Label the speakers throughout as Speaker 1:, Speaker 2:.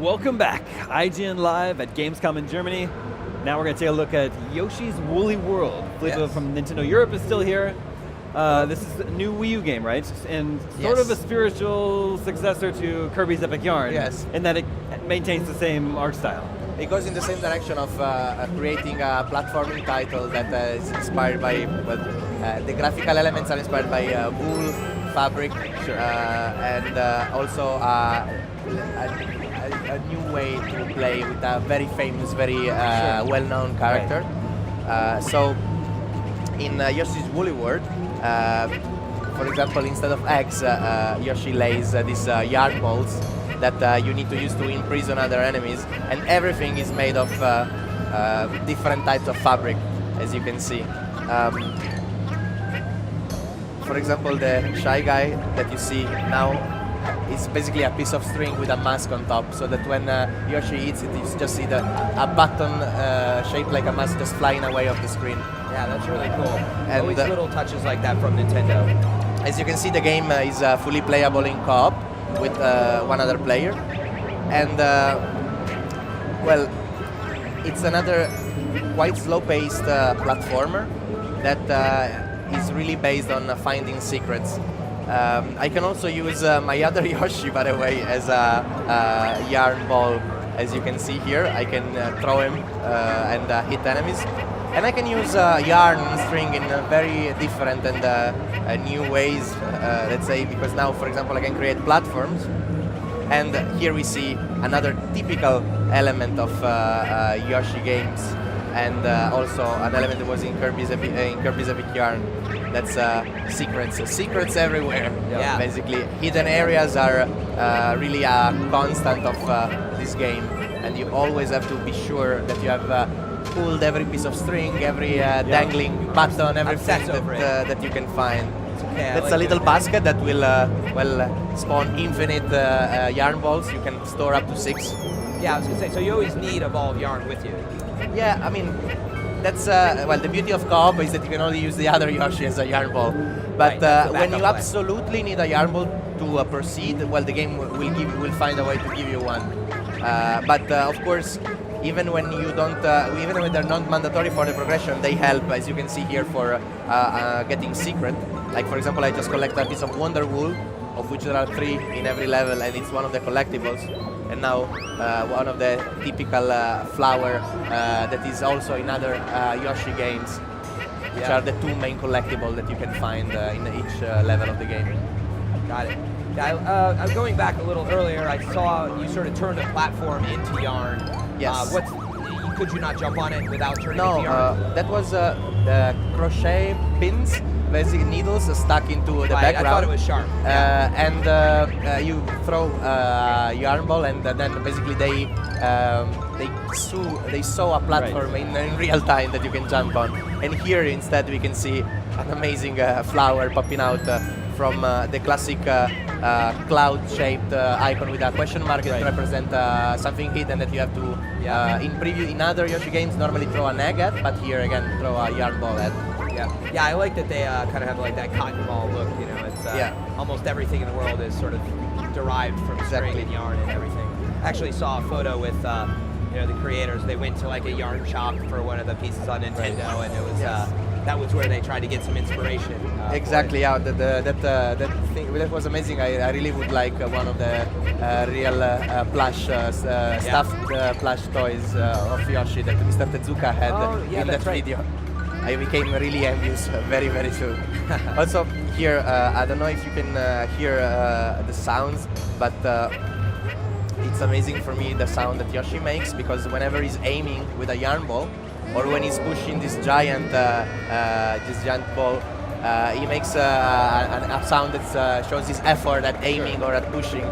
Speaker 1: Welcome back. IGN Live at Gamescom in Germany. Now we're going to take a look at Yoshi's Woolly World. Filippo from Nintendo Europe is still here. This is a new Wii U game, right? And sort of a spiritual successor to Kirby's Epic Yarn.
Speaker 2: Yes.
Speaker 1: In that it maintains the same art style.
Speaker 2: It goes in the same direction of creating a platforming title that is inspired by, the graphical elements are inspired by wool, fabric, and also a new way to play with a very famous, very well-known character. So in Yoshi's Woolly World, for example, instead of eggs, Yoshi lays these yarn balls that you need to use to imprison other enemies, and everything is made of different types of fabric, as you can see. For example, the Shy Guy that you see now is basically a piece of string with a mask on top, so that when Yoshi eats it, you just see a button shaped like a mask just flying away off the screen.
Speaker 3: Yeah, that's really cool.
Speaker 2: And
Speaker 3: always little touches like that from Nintendo.
Speaker 2: As you can see, the game is fully playable in co-op with one other player, and well, it's another quite slow-paced platformer that is really based on finding secrets. I can also use my other Yoshi, by the way, as a yarn ball. As you can see here, I can throw him and hit enemies. And I can use yarn and string in very different and new ways, let's say, because now, for example, I can create platforms. And here we see another typical element of Yoshi games, and also an element that was in Kirby's Epic Yarn. That's secrets. Secrets everywhere.
Speaker 3: Yeah.
Speaker 2: Basically, hidden areas are really a constant of this game, and you always have to be sure that you have pulled every piece of string, every dangling button, everything that you can find. That's a little basket that will spawn infinite yarn balls. You can store up to 6.
Speaker 3: Yeah, I was gonna say, so you always need a ball of yarn with you.
Speaker 2: Yeah, I mean, that's well, the beauty of co-op is that you can only use the other Yoshi as a yarn ball. But when you absolutely need a yarn ball to proceed, well, the game will find a way to give you one. But of course, even when you don't, even when they're not mandatory for the progression, they help, as you can see here, for getting secret. Like, for example, I just collect a piece of Wonder Wool, of which there are 3 in every level, and it's one of the collectibles. And now one of the typical flower that is also in other Yoshi games, which are the 2 main collectibles that you can find in each level of the game.
Speaker 3: Got it. Yeah, going back a little earlier, I saw you sort of turned a platform into yarn.
Speaker 2: Yes.
Speaker 3: Could you not jump on it without turning it into yarn?
Speaker 2: No, that was the crochet pins, basically needles stuck into the background.
Speaker 3: I thought it was sharp.
Speaker 2: And you throw a yarn ball, and then basically they sew a platform in real time that you can jump on. And here instead we can see an amazing flower popping out from the classic cloud-shaped icon with a question mark that represent something hidden that you have to, in other Yoshi games, normally throw an egg at, but here again, throw a yarn ball at.
Speaker 3: Yeah, I like that they kind of have like that cotton ball look, you know, it's almost everything in the world is sort of derived from string and yarn and everything. I actually saw a photo with, you know, the creators. They went to like a yarn shop for one of the pieces on Nintendo, and it was, that was where they tried to get some inspiration.
Speaker 2: Exactly, yeah, that was amazing. I really would like one of the real plush, stuffed plush toys of Yoshi that Mr. Tezuka had in that video. I became really envious very, very soon. Also, here, I don't know if you can hear the sounds, but it's amazing for me the sound that Yoshi makes, because whenever he's aiming with a yarn ball, or when he's pushing this giant ball, he makes a sound that shows his effort at aiming or at pushing.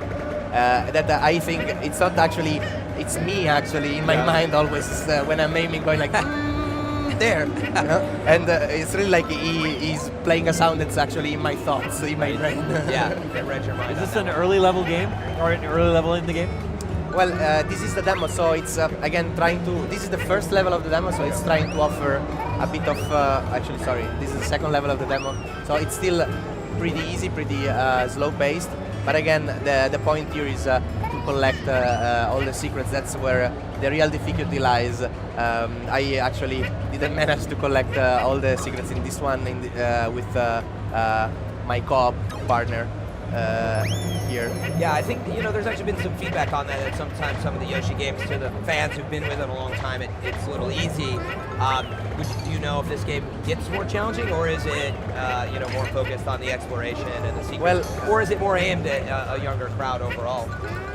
Speaker 2: That I think it's not actually, it's me actually in my mind always when I'm aiming, going like there, and it's really like he's playing a sound that's actually in my thoughts, in my brain.
Speaker 3: That read your mind.
Speaker 1: Is this an early level game, or an early level in the game?
Speaker 2: Well, this is the demo, so it's again trying to. This is the first level of the demo, so it's trying to offer a bit of. Actually, sorry, this is the second level of the demo, so it's still pretty easy, pretty slow-paced. But again, the point here is to collect all the secrets. That's where the real difficulty lies. I actually didn't manage to collect all the secrets in this one with my co-op partner here.
Speaker 3: Yeah, I think there's actually been some feedback on that sometimes some of the Yoshi games, to the fans who've been with them a long time, it's a little easy. Do you know if this game gets more challenging, or is it more focused on the exploration and the secrets? Or is it more aimed at a younger crowd overall?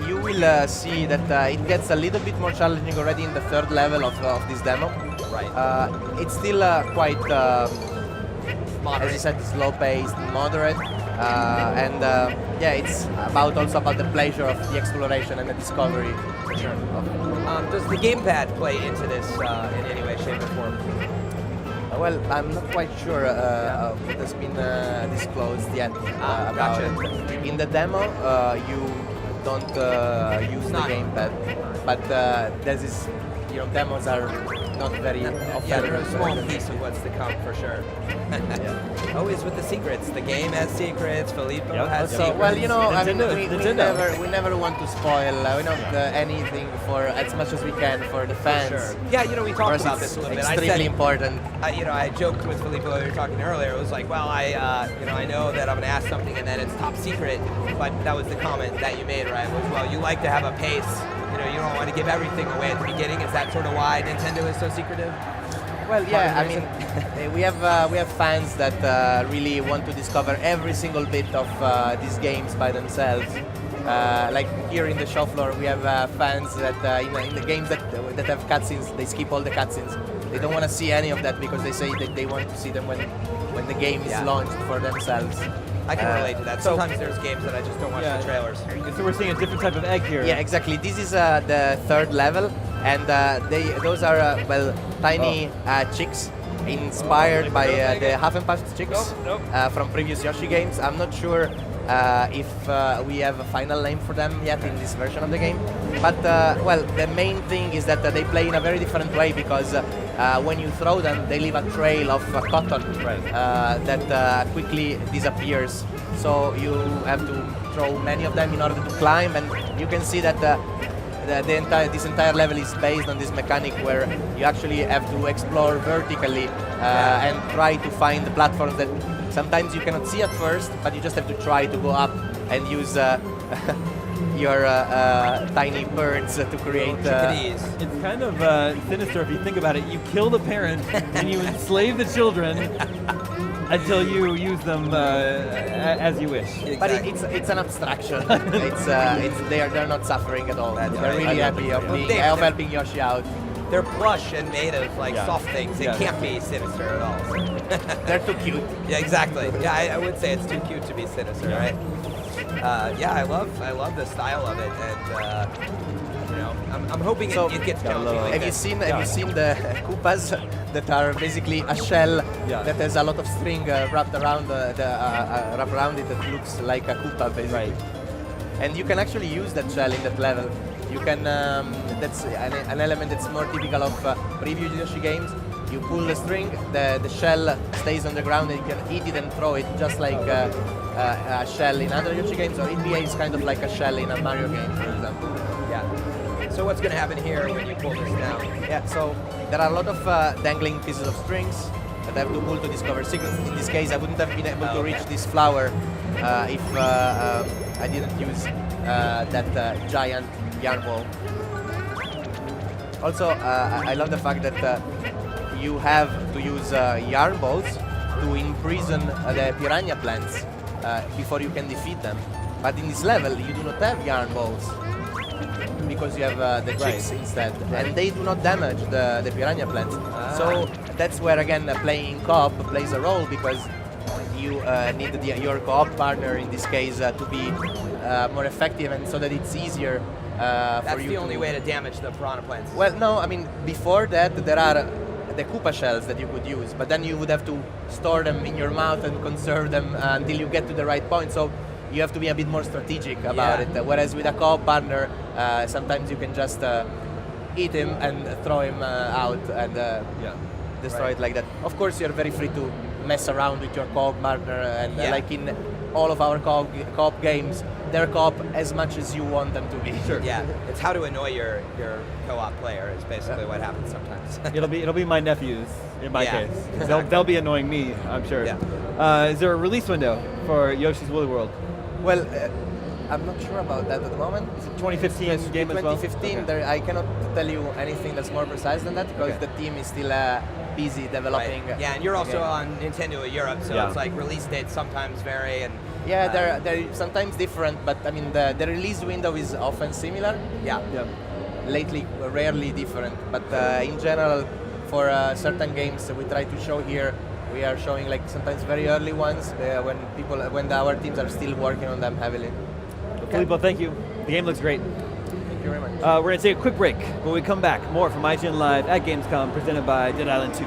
Speaker 2: You will see that it gets a little bit more challenging already in the third level of this demo.
Speaker 3: Right.
Speaker 2: It's still quite,
Speaker 3: Moderate.
Speaker 2: as you said, slow-paced, moderate. Yeah, it's also about the pleasure of the exploration and the discovery.
Speaker 3: For sure. Does the gamepad play into this in any way, shape, or form?
Speaker 2: Well, I'm not quite sure what has been disclosed yet about
Speaker 3: Gotcha.
Speaker 2: it. In the demo, you don't use the gamepad, but there's this, demos are not very often.
Speaker 3: Yeah, they're a small piece of what's to come, for sure. Always with the secrets. The game has secrets. Filippo has secrets.
Speaker 2: Well, I mean,
Speaker 1: Nintendo.
Speaker 2: we never want to spoil anything for as much as we can for the fans.
Speaker 3: For sure. Yeah, we talked about this a little bit.
Speaker 2: Extremely important.
Speaker 3: I joked with Filippo we were talking earlier. It was like, well, I know that I'm going to ask something and then it's top secret, but that was the comment that you made, right? Was, well, you like to have a pace. You don't want to give everything away at the beginning. Is that sort of why Nintendo is so secretive?
Speaker 2: Well, yeah, I mean, we have fans that really want to discover every single bit of these games by themselves. Like here in the show floor, we have fans that in the games that have cutscenes, they skip all the cutscenes. They don't want to see any of that because they say that they want to see them when the game is launched for themselves.
Speaker 3: I can relate to that. Sometimes there's games that I just don't watch the trailers.
Speaker 1: So we're seeing a different type of egg here.
Speaker 2: Yeah, exactly. This is the third level, and those are tiny chicks inspired by the Half and Puffed chicks from previous Yoshi games. I'm not sure if we have a final name for them yet in this version of the game, but the main thing is that they play in a very different way because when you throw them, they leave a trail of cotton that quickly disappears. So you have to throw many of them in order to climb, and you can see that this entire level is based on this mechanic where you actually have to explore vertically and try to find the platforms that sometimes you cannot see at first, but you just have to try to go up and use your tiny birds to create.
Speaker 1: It's kind of sinister if you think about it. You kill the parent and you enslave the children until you use them as you wish.
Speaker 3: Exactly.
Speaker 2: But it's an abstraction. They're not suffering at all. They're really happy of helping Yoshi out.
Speaker 3: They're plush and made of soft things. It can't be sinister at all.
Speaker 2: They're too cute.
Speaker 3: Yeah, exactly. Yeah, I would say it's too cute to be sinister, right? I love the style of it, and I'm hoping it gets challenging. Like
Speaker 2: have you seen the Koopas that are basically a shell that has a lot of string wrapped around it that looks like a Koopa basically.
Speaker 1: Right.
Speaker 2: And you can actually use that shell in that level. You can. That's an element that's more typical of previous Yoshi games. You pull the string, the shell stays on the ground, and you can eat it and throw it, just like a shell in other Yoshi games, or it behaves kind of like a shell in a Mario game, for example.
Speaker 3: Yeah. So what's going to happen here when you pull this down?
Speaker 2: Yeah. So there are a lot of dangling pieces of strings that I have to pull to discover secrets. In this case, I wouldn't have been able to reach this flower if I didn't use that giant yarn ball. Also, I love the fact that you have to use yarn balls to imprison the piranha plants before you can defeat them. But in this level, you do not have yarn balls because you have the chicks instead, and they do not damage the piranha plants. So that's where again playing co-op plays a role, because you need your co-op partner in this case to be more effective, and so that it's easier for you.
Speaker 3: That's the only way to damage the piranha plants.
Speaker 2: Well, no, I mean before that there are the Koopa shells that you could use, but then you would have to store them in your mouth and conserve them until you get to the right point. So you have to be a bit more strategic about it. Whereas with a co-op partner, sometimes you can just eat him and throw him out and destroy it like that. Of course, you're very free to mess around with your co-op partner, and like in all of our co-op games, they're co-op as much as you want them to be.
Speaker 1: Sure.
Speaker 3: Yeah, it's how to annoy your co-op player is basically what happens sometimes.
Speaker 1: It'll be my nephews in my case.
Speaker 3: Exactly.
Speaker 1: They'll be annoying me, I'm sure.
Speaker 3: Yeah.
Speaker 1: Is there a release window for Yoshi's Woolly World?
Speaker 2: Well, I'm not sure about that at the moment.
Speaker 1: Is it 2015
Speaker 2: Yes,
Speaker 1: game as well?
Speaker 2: 2015.
Speaker 1: Okay.
Speaker 2: There, I cannot tell you anything that's more precise than that because the team is still busy developing.
Speaker 3: Right. Yeah, and you're also on Nintendo Europe, so
Speaker 1: Yeah.
Speaker 3: it's like release dates sometimes vary, and
Speaker 2: They're sometimes different, but I mean the release window is often similar.
Speaker 3: yeah.
Speaker 2: Lately, rarely different, but in general, for certain games we try to show here, we are showing like sometimes very early ones when our teams are still working on them heavily.
Speaker 1: Filippo, thank you. The game looks great.
Speaker 2: Thank you very much.
Speaker 1: We're going to take a quick break. When we come back, more from IGN Live at Gamescom, presented by Dead Island 2.